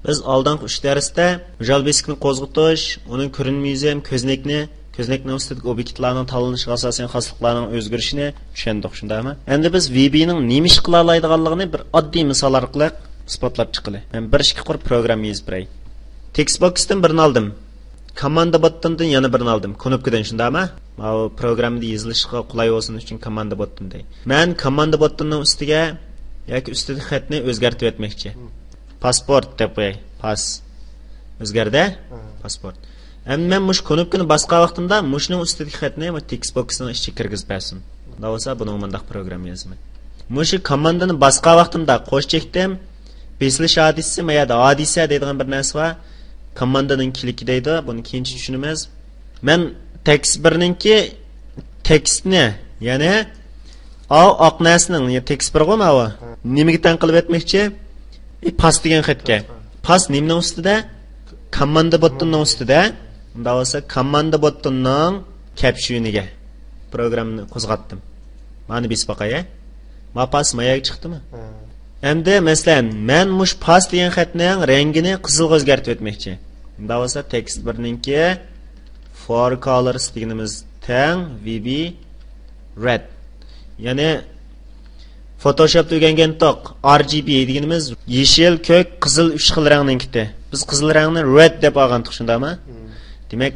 Biz oldingi 3 darsda visual basicni qo'zg'atish, uning ko'rinma yuzi ham ko'znakning ustidagi obyektlarning tanlanishiga asosan xosliklarning o'zgarishini tushundik, shundaymi? Endi biz VB ning nima ish qila oladiganligini bir oddiy misol orqali isbotlab chiqili. Men bir ishga qurib program yozib beray. Textboxdan birini oldim. Command botdan yana birini oldim. Knopkadan, shundaymi? Bu programda yozilishiga qulay bo'lsin uchun command botdan dey. Men command botning ustiga yoki ustidagi xatni o'zgartirib etmoqchi. Pasport deb qo'yay. Pas o'zgardi? Pasport. Endi men mush knopkani bosgan vaqtimda mushning ustidagi xatni textboxning ichiga kirgizib bersin. Unda bo'lsa buni bunday program yozaman. Mush komandani bosgan vaqtimda qo'sh chekdim. Besilish hadisi mayada hadisa deydigan bir narsa bor. Komandaning kiliki deydi. Buni keyinchi tushunamiz. Men tekst birninki tekstni, ya'ni oq narsaning tekst bir qo'ymavi. Nimaga tan qilib etmoqchi? Pas degan xatga. Pas nimning ustida? Command botning ustida. Unda bo'lsa command botning captioniga programni qo'zg'atdim. Mana bis boqay. Ma pas mayaga chiqdimi? Endi masalan, men mush pas degan xatning rangini qizilga o'zgartirib etmoqchi. Unda bo'lsa text birninki for colors deganimiz tang VB red. Ya'ni Photoshopda o'rgangan toq RGB deganimiz yeshil, ko'k, qizil 3 xil rangninkiti. Biz qizil rangni red deb olgandik, shundaymi? Demak,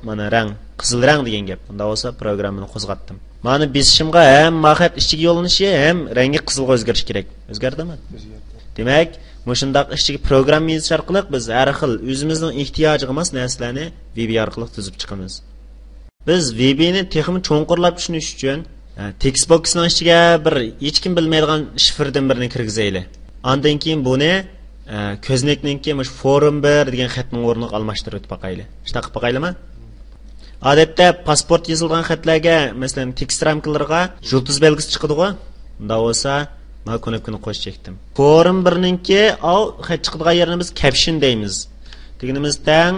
mana rang, qizil rang degan gap. Unda bo'lsa programni qo'zg'atdim. Mana besishimga ham maxat ichiga yo'linishi ham rangi qizilga o'zgarish kerak. O'zgardimi? O'zgardi. Demak, mushundaq ichiga program yozish orqali biz har xil o'zimizning ehtiyojiga mos narsalarni VB orqali tuzib chiqamiz. Biz VB ni texnik cho'nqurlab tushunish uchun textboxning ichiga bir hech kim bilmaydigan shifrdan birini kirgizaylik. Ondan keyin buni ko'znakninki mush forum 1 degan xatning o'rniga almashtirib boqaylik. Shunaqa qilib boqaylimi? Odatda pasport yozilgan xatlarga, masalan, tekst ramkalarga yulduz belgisi chiqadi-ku. Unda bo'lsa, men knopkani qo'shib chekdim. Forum 1ninki xat chiqadigan yerini biz caption deymiz. Deganimiz tang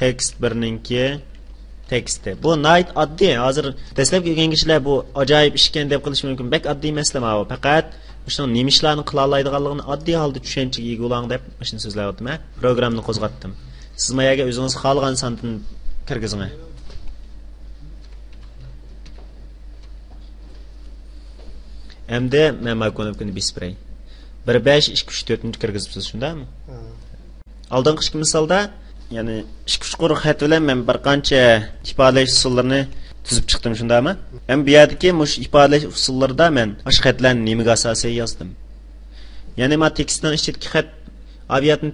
text 1ninki teksti. Bu night oddiy. Hozir dastlab kelgan kishilar bu ajoyib ishkan deb qilish mumkin. Bek oddiy masala bu. Faqat o'sha nima ishlarni qila oladiganligini oddiy holda tushunchaga ega bo'ling deb shuni so'zlayaptim. Programni qo'zg'atdim. Siz mayaga o'zingiz xohlagan sandan kirgizing. Endi men makonobkani bisbray. 1 5 2 3 4 kirgizibsiz, shundaymi? Oldingi misolda, ya'ni ichki quruq xat bilan men bir qancha ifodalash usullarini tuzib chiqdim, shundaymi? Ham bu yerdagi mush ifodalash usullarida men osh xatlarni nimaga asosan yozdim. Ya'ni men tekstning ichidagi xat aviatni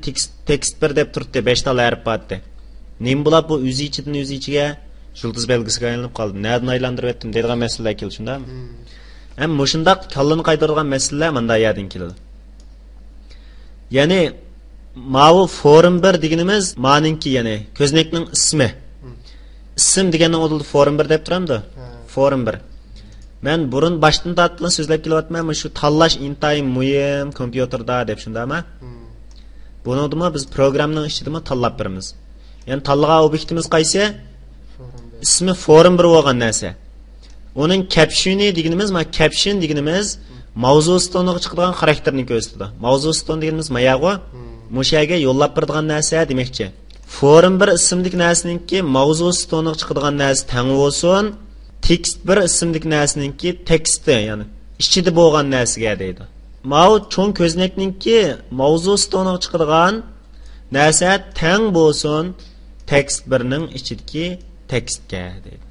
tekst 1 deb turibdi, 5 ta harf bordi. Nim bo'lib bu o'zi ichiga yulduz belgisiga aylanib qoldi. Nerdan aylantirib etdim deydigan masala keldi, shundaymi? Ham mushundaq kallani qaytargan masalalar menda yerdan keladi. Ya'ni Mavu forum 1 deganimiz ma'ninki, ya'ni ko'znakning ismi. Ism deganning o'rnida forum 1 deb turamdi. Forum 1. Men burun boshdan tortib so'zlab kelyapman, shu tanlash intayin muhim kompyuterda deb, shundaymi? Buningda biz programning ichida tanlab beramiz. Ya'ni tanlagan obyektimiz qaysi? Ismi forum 1 bo'lgan narsa. Uning captioni deganimiz, caption deganimiz mavzu ustuniga chiqadigan xarakterni ko'rsatadi. Mavzu ustun deganimiz mayag'i mushaga yo'llab beradigan narsa demakchi. Forum 1 ismlik narsaninki mavzu ustuniga chiqadigan narsa tang bo'lsin, text 1 ismlik narsaninki teksti, ya'ni ichida bo'lgan narsaga deydi. Mau cho'ng ko'znakninki mavzu ustuniga chiqadigan narsa tang bo'lsin, text 1ning ichidagi tekstga deydi.